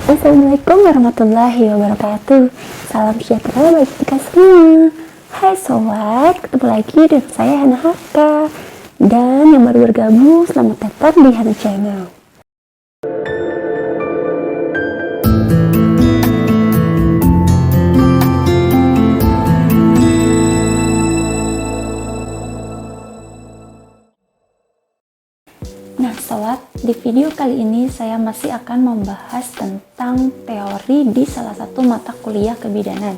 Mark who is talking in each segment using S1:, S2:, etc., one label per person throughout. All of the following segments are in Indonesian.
S1: Assalamualaikum warahmatullahi wabarakatuh. Salam sejahtera bagi kita semua. Hai sobat, ketemu lagi dengan saya Hana Haka. Dan yang baru bergabung, selamat datang di Hana Channel. Nah sobat, di video kali ini saya masih akan membahas tentang teori di salah satu mata kuliah kebidanan.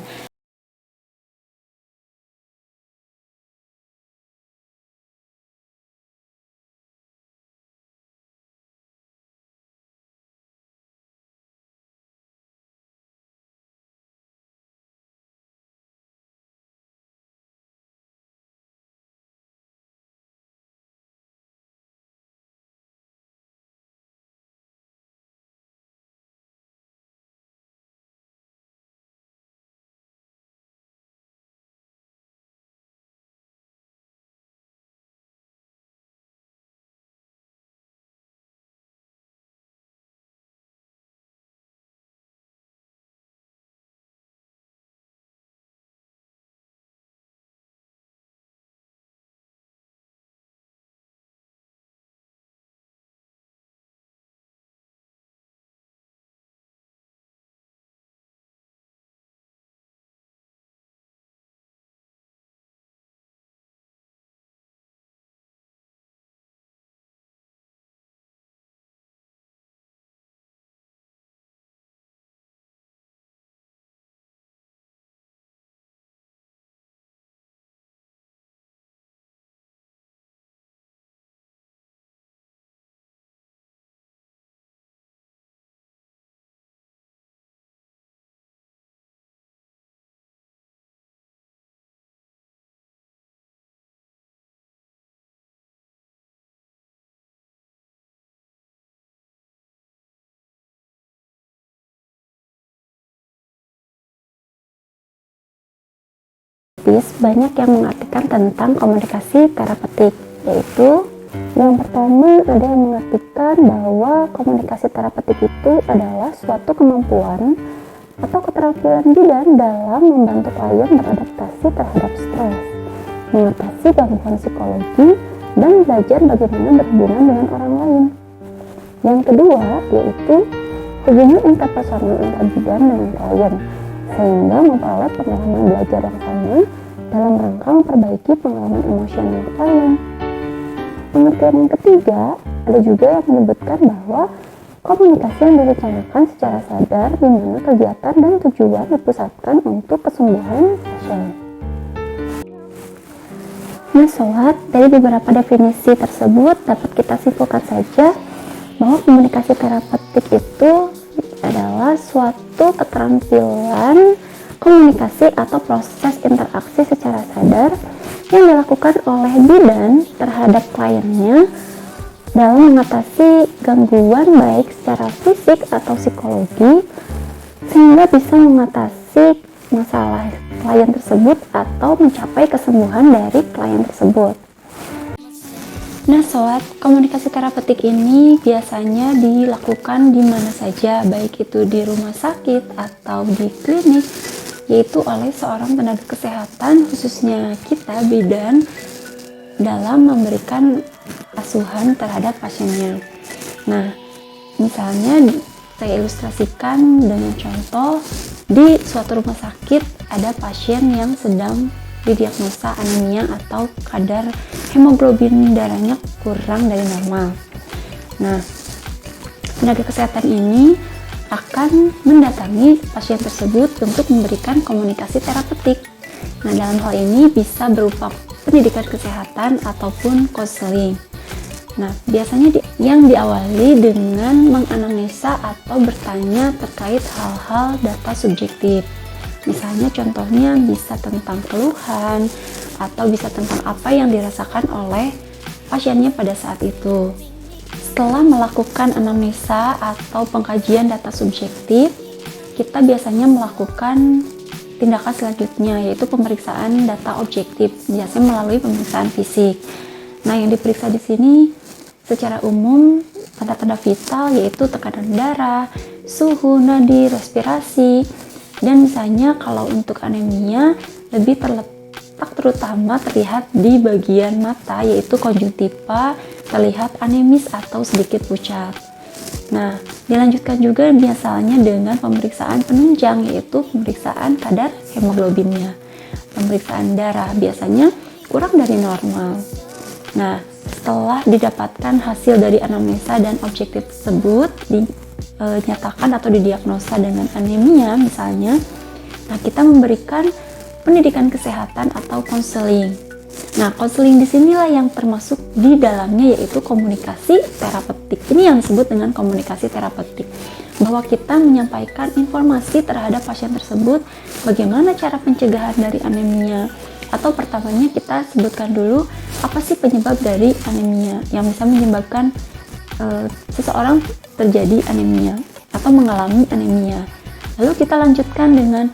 S1: Banyak yang mengartikan tentang komunikasi terapeutik, yaitu yang pertama ada yang mengartikan bahwa komunikasi terapeutik itu adalah suatu kemampuan atau keterampilan bidan dalam membantu klien beradaptasi terhadap stres, mengatasi gangguan psikologi, dan belajar bagaimana berhubungan dengan orang lain. Yang kedua yaitu hubungan interpersonal antar bidan dengan klien, sehingga memperoleh pengalaman belajar yang sama dalam rangka memperbaiki pengalaman emosional klien. Pengertian yang ketiga, ada juga yang menyebutkan bahwa komunikasi yang direncanakan secara sadar di mana kegiatan dan tujuan dipusatkan untuk kesembuhan pasien. Nah sobat, dari beberapa definisi tersebut dapat kita simpulkan saja bahwa komunikasi terapeutik itu adalah suatu keterampilan komunikasi atau proses interaksi secara sadar yang dilakukan oleh bidan terhadap kliennya dalam mengatasi gangguan baik secara fisik atau psikologi, sehingga bisa mengatasi masalah klien tersebut atau mencapai kesembuhan dari klien tersebut. Nah sobat, komunikasi terapeutik ini biasanya dilakukan di mana saja, baik itu di rumah sakit atau di klinik, yaitu oleh seorang tenaga kesehatan, khususnya kita bidan, dalam memberikan asuhan terhadap pasiennya. Nah, misalnya saya ilustrasikan dengan contoh, di suatu rumah sakit ada pasien yang sedang didiagnosa anemia atau kadar hemoglobin darahnya kurang dari normal. Nah, tenaga kesehatan ini akan mendatangi pasien tersebut untuk memberikan komunikasi terapeutik. Nah, dalam hal ini bisa berupa pendidikan kesehatan ataupun konseling. Nah, biasanya yang diawali dengan menganamnesa atau bertanya terkait hal-hal data subjektif. Misalnya contohnya bisa tentang keluhan atau bisa tentang apa yang dirasakan oleh pasiennya pada saat itu. Setelah melakukan anamnesa atau pengkajian data subjektif, kita biasanya melakukan tindakan selanjutnya, yaitu pemeriksaan data objektif, biasanya melalui pemeriksaan fisik. Nah, yang diperiksa di sini secara umum tanda-tanda vital yaitu tekanan darah, suhu, nadi, respirasi. Dan misalnya kalau untuk anemia lebih terletak terutama terlihat di bagian mata, yaitu konjungtiva, terlihat anemis atau sedikit pucat. Nah, dilanjutkan juga biasanya dengan pemeriksaan penunjang, yaitu pemeriksaan kadar hemoglobinnya. Pemeriksaan darah biasanya kurang dari normal. Nah, setelah didapatkan hasil dari anamnesa dan objektif tersebut dinyatakan atau didiagnosa dengan anemia misalnya, nah kita memberikan pendidikan kesehatan atau konseling. Nah, konseling disinilah yang termasuk di dalamnya yaitu komunikasi terapeutik. Ini yang disebut dengan komunikasi terapeutik, bahwa kita menyampaikan informasi terhadap pasien tersebut bagaimana cara pencegahan dari anemia. Atau pertamanya kita sebutkan dulu apa sih penyebab dari anemia yang bisa menyebabkan seseorang terjadi anemia atau mengalami anemia. Lalu kita lanjutkan dengan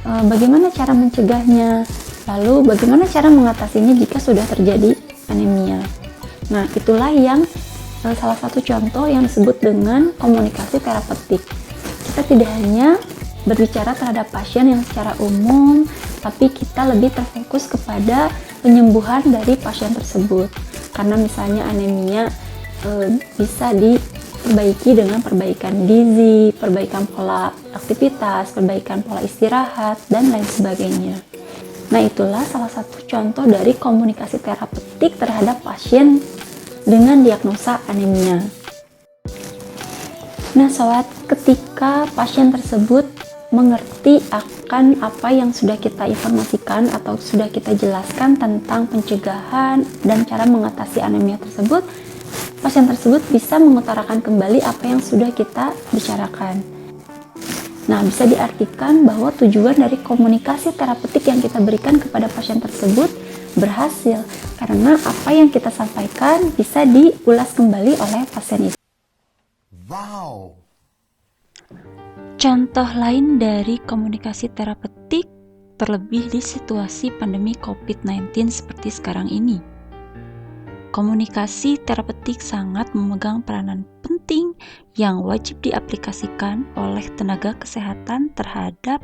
S1: bagaimana cara mencegahnya, lalu bagaimana cara mengatasinya jika sudah terjadi anemia. Nah, itulah yang salah satu contoh yang disebut dengan komunikasi terapeutik. Kita tidak hanya berbicara terhadap pasien yang secara umum, tapi kita lebih terfokus kepada penyembuhan dari pasien tersebut. Karena misalnya anemia bisa diperbaiki dengan perbaikan gizi, perbaikan pola aktivitas, perbaikan pola istirahat, dan lain sebagainya. Nah, itulah salah satu contoh dari komunikasi terapeutik terhadap pasien dengan diagnosa anemia. Nah, sobat, ketika pasien tersebut mengerti akan apa yang sudah kita informasikan atau sudah kita jelaskan tentang pencegahan dan cara mengatasi anemia tersebut, pasien tersebut bisa mengutarakan kembali apa yang sudah kita bicarakan. Nah, bisa diartikan bahwa tujuan dari komunikasi terapeutik yang kita berikan kepada pasien tersebut berhasil karena apa yang kita sampaikan bisa diulas kembali oleh pasien itu.
S2: Wow.
S3: Contoh lain dari komunikasi terapeutik terlebih di situasi pandemi COVID-19 seperti sekarang ini. Komunikasi terapeutik sangat memegang peranan penting yang wajib diaplikasikan oleh tenaga kesehatan terhadap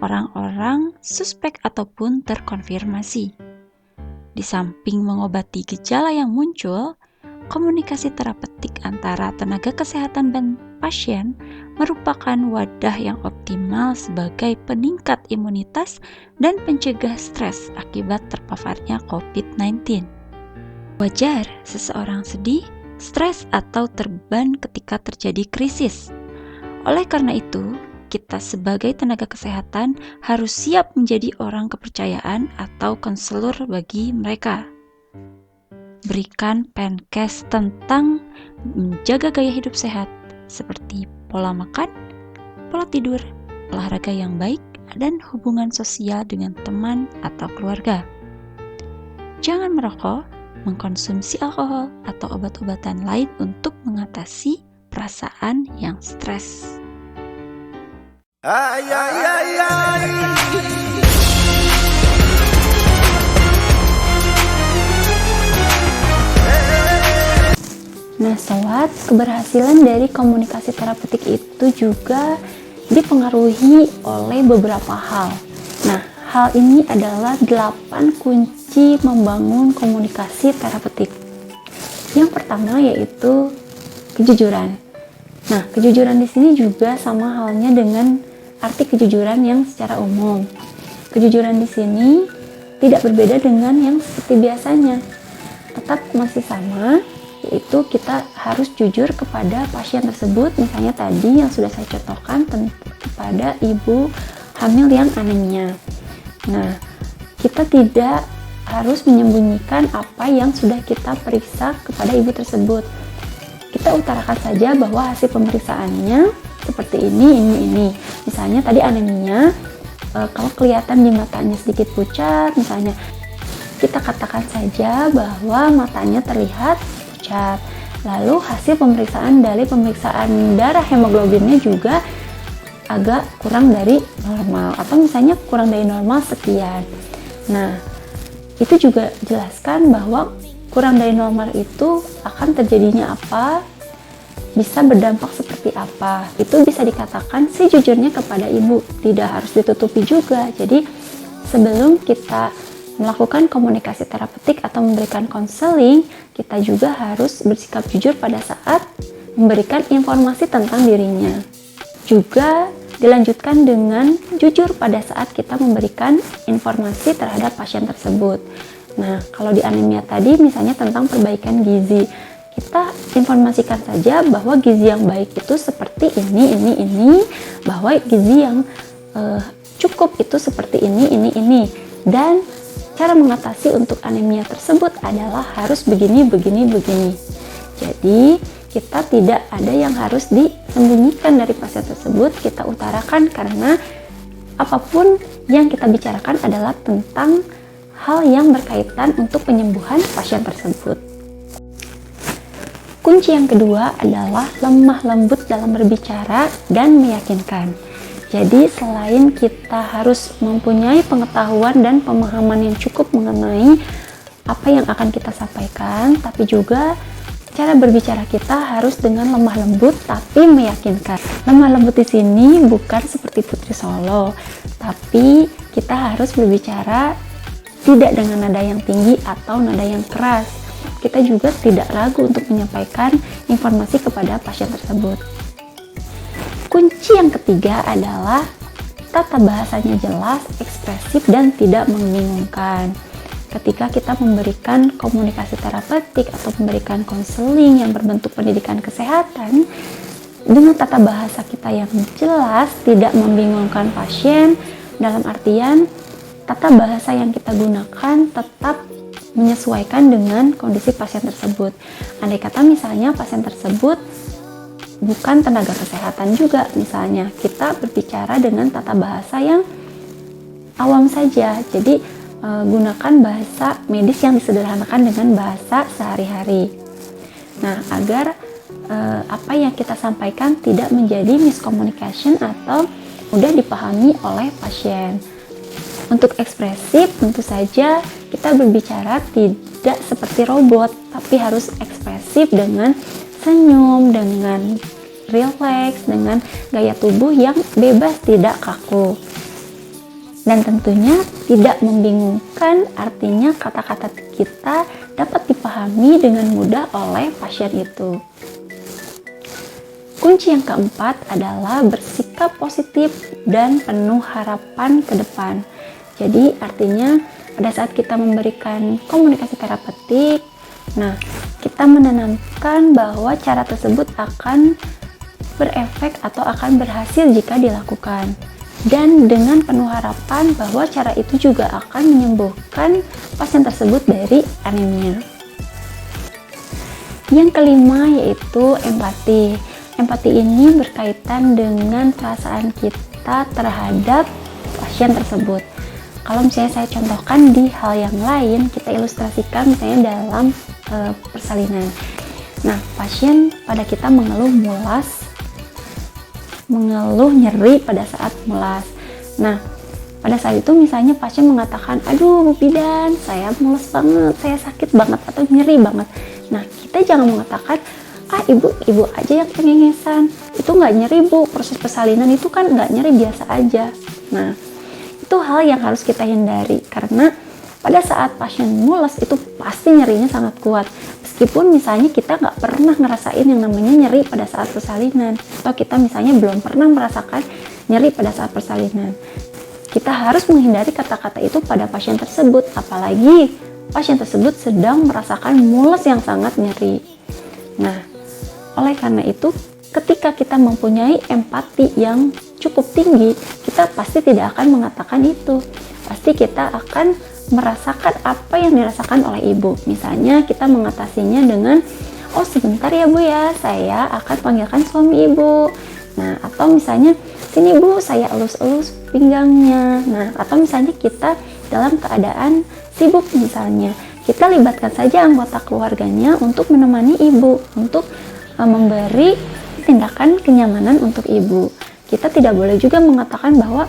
S3: orang-orang suspek ataupun terkonfirmasi. Di samping mengobati gejala yang muncul, komunikasi terapeutik antara tenaga kesehatan dan pasien merupakan wadah yang optimal sebagai peningkat imunitas dan pencegah stres akibat terpaparnya COVID-19. Wajar seseorang sedih, stres, atau terbeban ketika terjadi krisis. Oleh karena itu, kita sebagai tenaga kesehatan harus siap menjadi orang kepercayaan atau konselor bagi mereka. Berikan penkes tentang menjaga gaya hidup sehat seperti pola makan, pola tidur, olahraga yang baik, dan hubungan sosial dengan teman atau keluarga. Jangan merokok, mengkonsumsi alkohol, atau obat-obatan lain untuk mengatasi perasaan yang stres.
S1: Nah, sobat, keberhasilan dari komunikasi terapeutik itu juga dipengaruhi oleh beberapa hal. Nah, hal ini adalah 8 kunci membangun komunikasi terapeutik. Yang pertama yaitu kejujuran. Nah, kejujuran di sini juga sama halnya dengan arti kejujuran yang secara umum. Kejujuran di sini tidak berbeda dengan yang seperti biasanya. Tetap masih sama, yaitu kita harus jujur kepada pasien tersebut, misalnya tadi yang sudah saya contohkan kepada ibu hamil yang anemia. Nah, kita tidak harus menyembunyikan apa yang sudah kita periksa kepada ibu tersebut. Kita utarakan saja bahwa hasil pemeriksaannya seperti ini. Misalnya tadi anemia, kalau kelihatan di matanya sedikit pucat, misalnya kita katakan saja bahwa matanya terlihat pucat. Lalu hasil pemeriksaan darah hemoglobinnya juga agak kurang dari normal, atau misalnya kurang dari normal sekian. Nah, itu juga jelaskan bahwa kurang dari normal itu akan terjadinya apa, bisa berdampak seperti apa. Itu bisa dikatakan sejujurnya kepada ibu, tidak harus ditutupi juga. Jadi sebelum kita melakukan komunikasi terapeutik atau memberikan konseling, kita juga harus bersikap jujur pada saat memberikan informasi tentang dirinya. Juga dilanjutkan dengan jujur pada saat kita memberikan informasi terhadap pasien tersebut. Nah, kalau di anemia tadi misalnya tentang perbaikan gizi, kita informasikan saja bahwa gizi yang baik itu seperti ini, bahwa gizi yang cukup itu seperti ini, dan cara mengatasi untuk anemia tersebut adalah harus begini. Jadi kita tidak ada yang harus disembunyikan dari pasien tersebut, kita utarakan karena apapun yang kita bicarakan adalah tentang hal yang berkaitan untuk penyembuhan pasien tersebut. Kunci yang kedua adalah lemah lembut dalam berbicara dan meyakinkan. Jadi selain kita harus mempunyai pengetahuan dan pemahaman yang cukup mengenai apa yang akan kita sampaikan, tapi juga cara berbicara kita harus dengan lemah lembut tapi meyakinkan. Lemah lembut di sini bukan seperti Putri Solo, tapi kita harus berbicara tidak dengan nada yang tinggi atau nada yang keras. Kita juga tidak ragu untuk menyampaikan informasi kepada pasien tersebut. Kunci yang ketiga adalah tata bahasanya jelas, ekspresif, dan tidak membingungkan. Ketika kita memberikan komunikasi terapeutik atau memberikan konseling yang berbentuk pendidikan kesehatan, dengan tata bahasa kita yang jelas, tidak membingungkan pasien, dalam artian tata bahasa yang kita gunakan tetap menyesuaikan dengan kondisi pasien tersebut. Andai kata misalnya pasien tersebut bukan tenaga kesehatan juga, misalnya kita berbicara dengan tata bahasa yang awam saja, jadi gunakan bahasa medis yang disederhanakan dengan bahasa sehari-hari. Nah, agar apa yang kita sampaikan tidak menjadi miscommunication atau mudah dipahami oleh pasien. Untuk ekspresif, tentu saja kita berbicara tidak seperti robot, tapi harus ekspresif dengan senyum, dengan rileks, dengan gaya tubuh yang bebas, tidak kaku. Dan tentunya tidak membingungkan, artinya kata-kata kita dapat dipahami dengan mudah oleh pasien itu. Kunci yang keempat adalah bersikap positif dan penuh harapan ke depan. Jadi artinya pada saat kita memberikan komunikasi terapeutik, nah kita menanamkan bahwa cara tersebut akan berefek atau akan berhasil jika dilakukan. Dan dengan penuh harapan bahwa cara itu juga akan menyembuhkan pasien tersebut dari anemia. Yang kelima yaitu empati. Empati ini berkaitan dengan perasaan kita terhadap pasien tersebut. Kalau misalnya saya contohkan di hal yang lain, kita ilustrasikan misalnya dalam persalinan. Nah, pasien pada kita mengeluh nyeri pada saat mulas. Nah, pada saat itu misalnya pasien mengatakan, aduh Bu Bidan, saya mulas banget, saya sakit banget atau nyeri banget. Nah, kita jangan mengatakan, ibu aja yang kengengesan, itu nggak nyeri Bu, proses persalinan itu kan nggak nyeri, biasa aja. Nah, itu hal yang harus kita hindari, karena pada saat pasien mules itu pasti nyerinya sangat kuat. Meskipun misalnya kita nggak pernah ngerasain yang namanya nyeri pada saat persalinan, atau kita misalnya belum pernah merasakan nyeri pada saat persalinan. Kita harus menghindari kata-kata itu pada pasien tersebut, apalagi pasien tersebut sedang merasakan mules yang sangat nyeri. Nah, oleh karena itu, ketika kita mempunyai empati yang cukup tinggi, kita pasti tidak akan mengatakan itu. Pasti kita akan merasakan apa yang dirasakan oleh ibu. Misalnya kita mengatasinya dengan, oh sebentar ya Bu ya, saya akan panggilkan suami ibu. Nah, atau misalnya, sini Bu, saya elus-elus pinggangnya. Nah, atau misalnya kita dalam keadaan sibuk misalnya, kita libatkan saja anggota keluarganya untuk menemani ibu, untuk memberi tindakan kenyamanan untuk ibu. Kita tidak boleh juga mengatakan bahwa,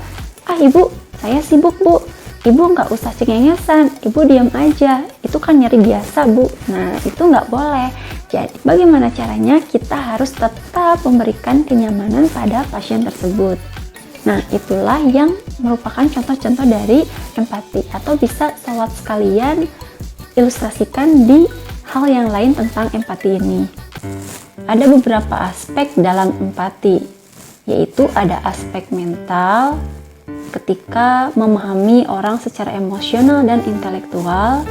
S1: ibu, saya sibuk Bu, ibu nggak usah cengengesan, ibu diam aja, itu kan nyeri biasa Bu. Nah, itu nggak boleh, Jadi, bagaimana caranya? Kita harus tetap memberikan kenyamanan pada pasien tersebut. Nah, itulah yang merupakan contoh-contoh dari empati, atau bisa sobat sekalian ilustrasikan di hal yang lain tentang empati ini. Ada beberapa aspek dalam empati, yaitu ada aspek mental, ketika memahami orang secara emosional dan intelektual.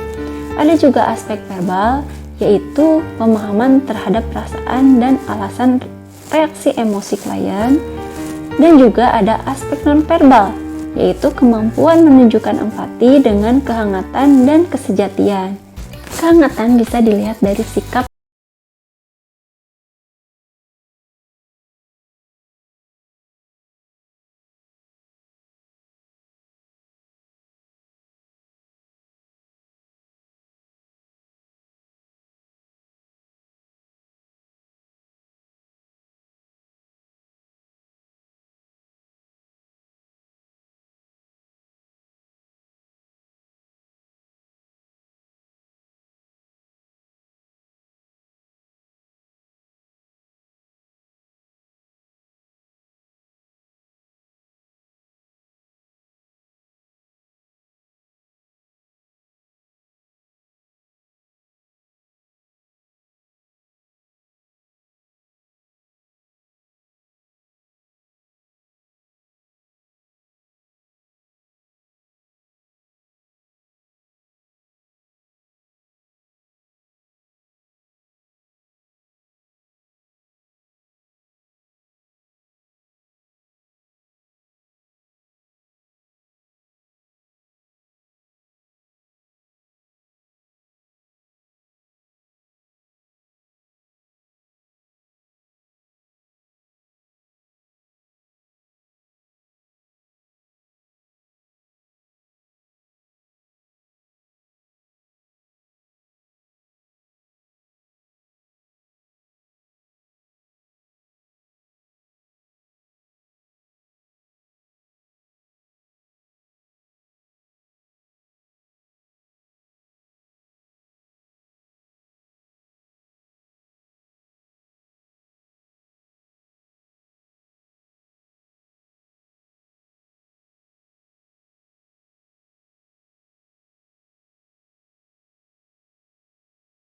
S1: Ada juga aspek verbal, yaitu pemahaman terhadap perasaan dan alasan reaksi emosi klien. Dan juga ada aspek nonverbal, yaitu kemampuan menunjukkan empati dengan kehangatan dan kesejatian. Kehangatan bisa dilihat dari sikap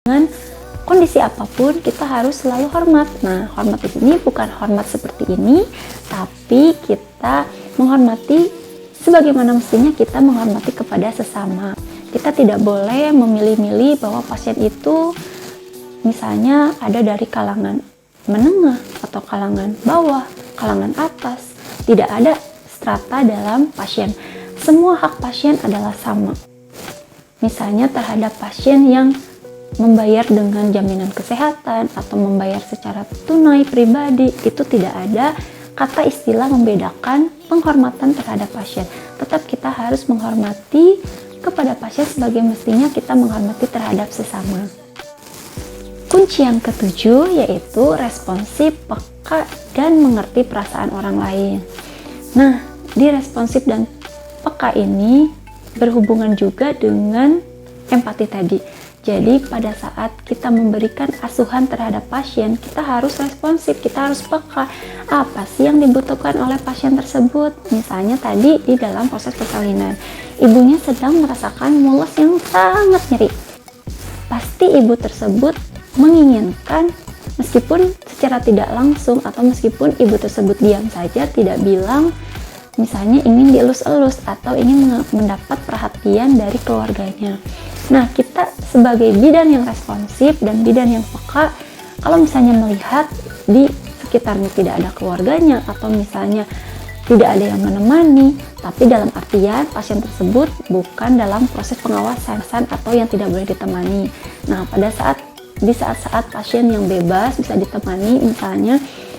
S1: dengan kondisi apapun kita harus selalu hormat. Nah, hormat di sini bukan hormat seperti ini, tapi kita menghormati sebagaimana mestinya kita menghormati kepada sesama. Kita tidak boleh memilih-milih bahwa pasien itu misalnya ada dari kalangan menengah atau kalangan bawah, kalangan atas. Tidak ada strata dalam pasien. Semua hak pasien adalah sama. Misalnya terhadap pasien yang membayar dengan jaminan kesehatan atau membayar secara tunai pribadi, itu tidak ada kata istilah membedakan penghormatan terhadap pasien. Tetap kita harus menghormati kepada pasien sebagai mestinya kita menghormati terhadap sesama. Kunci yang ketujuh yaitu responsif, peka, dan mengerti perasaan orang lain. Nah, di responsif dan peka ini berhubungan juga dengan empati tadi. Jadi pada saat kita memberikan asuhan terhadap pasien, kita harus responsif, kita harus peka. Apa sih yang dibutuhkan oleh pasien tersebut? Misalnya tadi di dalam proses persalinan, ibunya sedang merasakan mules yang sangat nyeri. Pasti ibu tersebut menginginkan, meskipun secara tidak langsung atau meskipun ibu tersebut diam saja, tidak bilang, misalnya ingin dielus-elus atau ingin mendapat perhatian dari keluarganya. Nah, kita sebagai bidan yang responsif dan bidan yang peka, kalau misalnya melihat di sekitarnya tidak ada keluarganya atau misalnya tidak ada yang menemani, tapi dalam artian pasien tersebut bukan dalam proses pengawasan atau yang tidak boleh ditemani. Nah, di saat-saat pasien yang bebas bisa ditemani, misalnya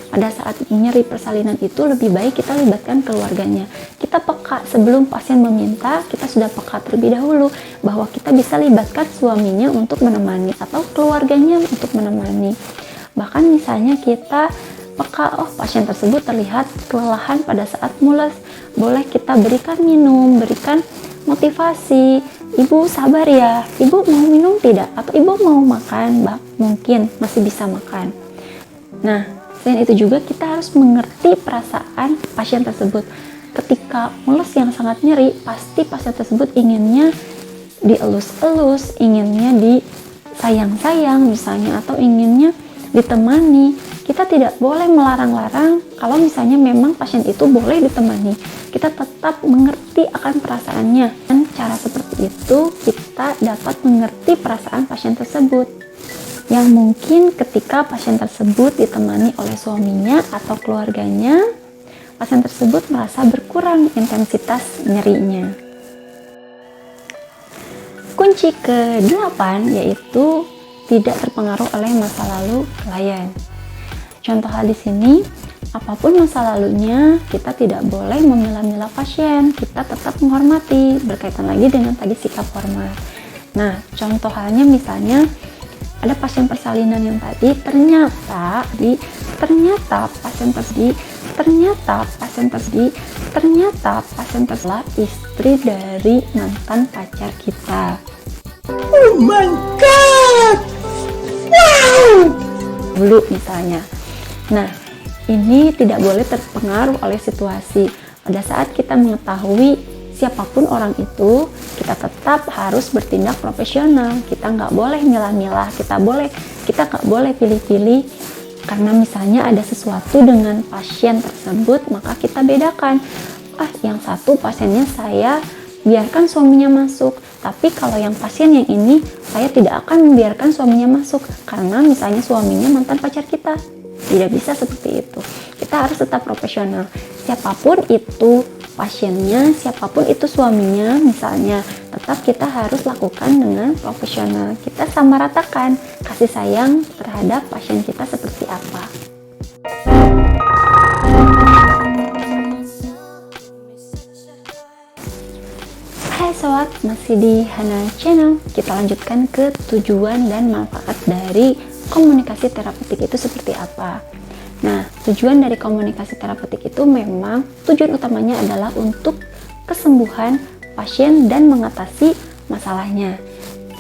S1: pada saat nyeri persalinan itu lebih baik kita libatkan keluarganya. Kita peka sebelum pasien meminta, kita sudah peka terlebih dahulu bahwa kita bisa libatkan suaminya untuk menemani atau keluarganya untuk menemani. Bahkan misalnya kita peka, pasien tersebut terlihat kelelahan pada saat mules, boleh kita berikan minum, berikan motivasi, ibu sabar ya, ibu mau minum tidak, atau ibu mau makan, mungkin masih bisa makan. Nah, selain itu juga kita harus mengerti perasaan pasien tersebut. Ketika mules yang sangat nyeri, pasti pasien tersebut inginnya dielus-elus, inginnya disayang-sayang misalnya, atau inginnya ditemani. Kita tidak boleh melarang-larang kalau misalnya memang pasien itu boleh ditemani. Kita tetap mengerti akan perasaannya. Dan cara seperti itu kita dapat mengerti perasaan pasien tersebut. Yang mungkin ketika pasien tersebut ditemani oleh suaminya atau keluarganya, pasien tersebut merasa berkurang intensitas nyerinya. Kunci ke-8 yaitu tidak terpengaruh oleh masa lalu klien. Contoh hal di sini, apapun masa lalunya, kita tidak boleh memilah-milah pasien, kita tetap menghormati, berkaitan lagi dengan tadi sikap hormat. Nah, contoh halnya misalnya ada pasien persalinan yang tadi ternyata pasien tersebut istri dari mantan pacar kita.
S2: Oh my God! Wow!
S1: Dulu misalnya. Nah, ini tidak boleh terpengaruh oleh situasi. Pada saat kita mengetahui siapapun orang itu, kita tetap harus bertindak profesional. Kita nggak boleh milah-milah, kita nggak boleh pilih-pilih. Karena misalnya ada sesuatu dengan pasien tersebut, maka kita bedakan. Yang satu pasiennya saya biarkan suaminya masuk, tapi kalau yang pasien yang ini saya tidak akan membiarkan suaminya masuk karena misalnya suaminya mantan pacar kita. Tidak bisa seperti itu. Kita harus tetap profesional. Siapapun itu pasiennya, siapapun itu suaminya misalnya, tetap kita harus lakukan dengan profesional. Kita samaratakan kasih sayang terhadap pasien kita seperti apa. Hai sobat, masih di Hana Channel. Kita lanjutkan ke tujuan dan manfaat dari komunikasi terapeutik itu seperti apa. Nah, tujuan dari komunikasi terapeutik itu memang tujuan utamanya adalah untuk kesembuhan pasien dan mengatasi masalahnya.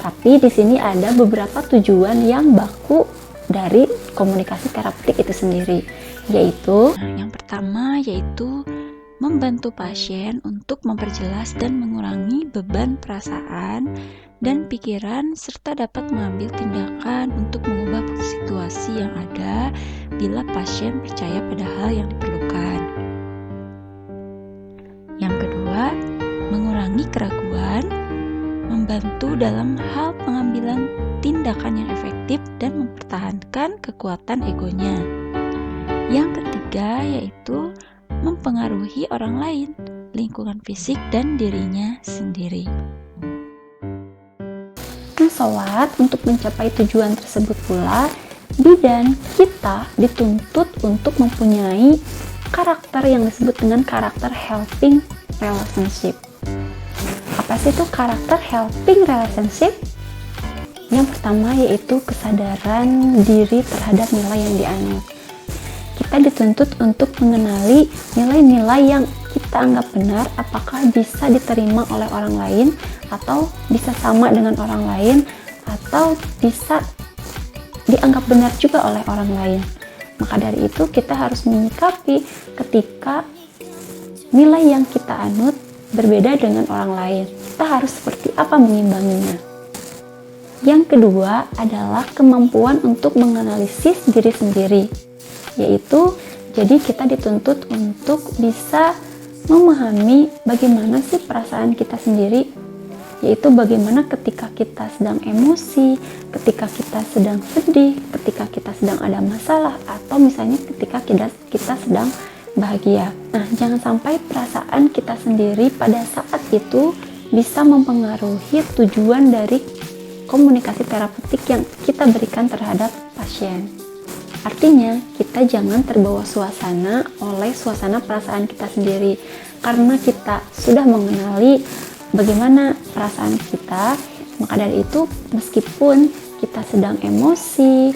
S1: Tapi di sini ada beberapa tujuan yang baku dari komunikasi terapeutik itu sendiri, yaitu
S3: yang pertama yaitu membantu pasien untuk memperjelas dan mengurangi beban perasaan dan pikiran serta dapat mengambil tindakan untuk mengubah situasi yang ada bila pasien percaya pada hal yang diperlukan. Yang kedua, mengurangi keraguan, membantu dalam hal pengambilan tindakan yang efektif dan mempertahankan kekuatan egonya. Yang ketiga yaitu mempengaruhi orang lain, lingkungan fisik dan dirinya sendiri.
S1: Nah sobat, untuk mencapai tujuan tersebut pula, bidan kita dituntut untuk mempunyai karakter yang disebut dengan karakter helping relationship. Apa sih itu karakter helping relationship? Yang pertama yaitu kesadaran diri terhadap nilai yang dianut. Kita dituntut untuk mengenali nilai-nilai yang kita anggap benar, apakah bisa diterima oleh orang lain, atau bisa sama dengan orang lain, atau bisa dianggap benar juga oleh orang lain. Maka dari itu kita harus menyikapi ketika nilai yang kita anut berbeda dengan orang lain. Kita harus seperti apa mengimbanginya. Yang kedua adalah kemampuan untuk menganalisis diri sendiri, yaitu jadi kita dituntut untuk bisa memahami bagaimana sih perasaan kita sendiri, yaitu bagaimana ketika kita sedang emosi, ketika kita sedang sedih, ketika kita sedang ada masalah, atau misalnya ketika kita sedang bahagia. Nah, jangan sampai perasaan kita sendiri pada saat itu bisa mempengaruhi tujuan dari komunikasi terapeutik yang kita berikan terhadap pasien. Artinya, kita jangan terbawa suasana oleh suasana perasaan kita sendiri. Karena kita sudah mengenali bagaimana perasaan kita, maka dari itu meskipun kita sedang emosi,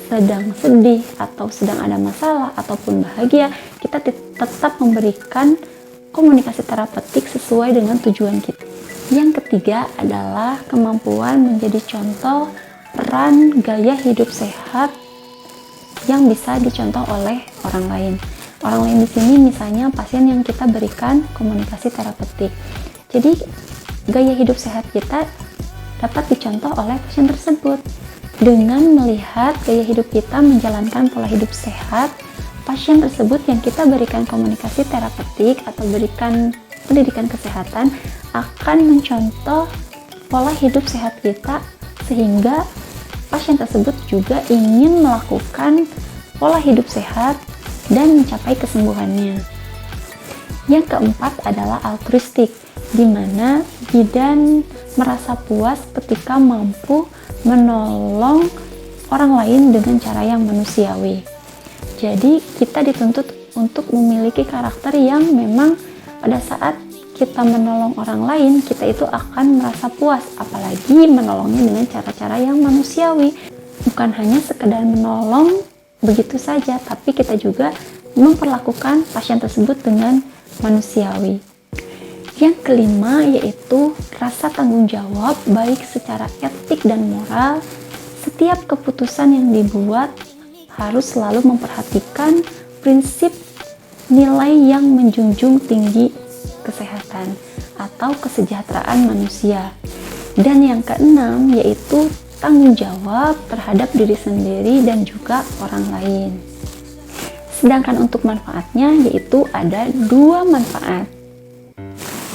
S1: sedang sedih, atau sedang ada masalah, ataupun bahagia, kita tetap memberikan komunikasi terapeutik sesuai dengan tujuan kita. Yang ketiga adalah kemampuan menjadi contoh peran gaya hidup sehat yang bisa dicontoh oleh orang lain. Orang lain di sini misalnya pasien yang kita berikan komunikasi terapeutik. Jadi gaya hidup sehat kita dapat dicontoh oleh pasien tersebut. Dengan melihat gaya hidup kita menjalankan pola hidup sehat, pasien tersebut yang kita berikan komunikasi terapeutik atau berikan pendidikan kesehatan akan mencontoh pola hidup sehat kita, sehingga pasien tersebut juga ingin melakukan pola hidup sehat dan mencapai kesembuhannya. Yang keempat adalah altruistik, di mana bidan merasa puas ketika mampu menolong orang lain dengan cara yang manusiawi. Jadi kita dituntut untuk memiliki karakter yang memang pada saat kita menolong orang lain, kita itu akan merasa puas, apalagi menolongnya dengan cara-cara yang manusiawi. Bukan hanya sekedar menolong begitu saja, tapi kita juga memperlakukan pasien tersebut dengan manusiawi. Yang kelima yaitu rasa tanggung jawab, baik secara etik dan moral. Setiap keputusan yang dibuat harus selalu memperhatikan prinsip nilai yang menjunjung tinggi kesehatan atau kesejahteraan manusia. Dan yang keenam yaitu tanggung jawab terhadap diri sendiri dan juga orang lain. Sedangkan untuk manfaatnya yaitu ada 2 manfaat,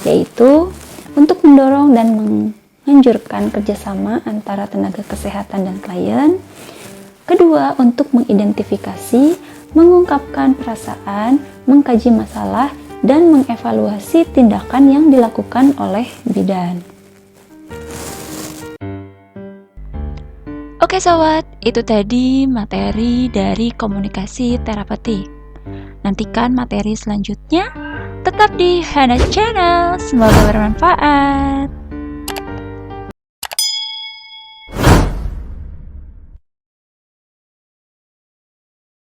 S1: yaitu untuk mendorong dan menganjurkan kerjasama antara tenaga kesehatan dan klien. Kedua, untuk mengidentifikasi, mengungkapkan perasaan, mengkaji masalah, dan mengevaluasi tindakan yang dilakukan oleh bidan.
S3: Oke sobat, itu tadi materi dari komunikasi terapeutik. Nantikan materi selanjutnya tetap di Hana Channel. Semoga bermanfaat.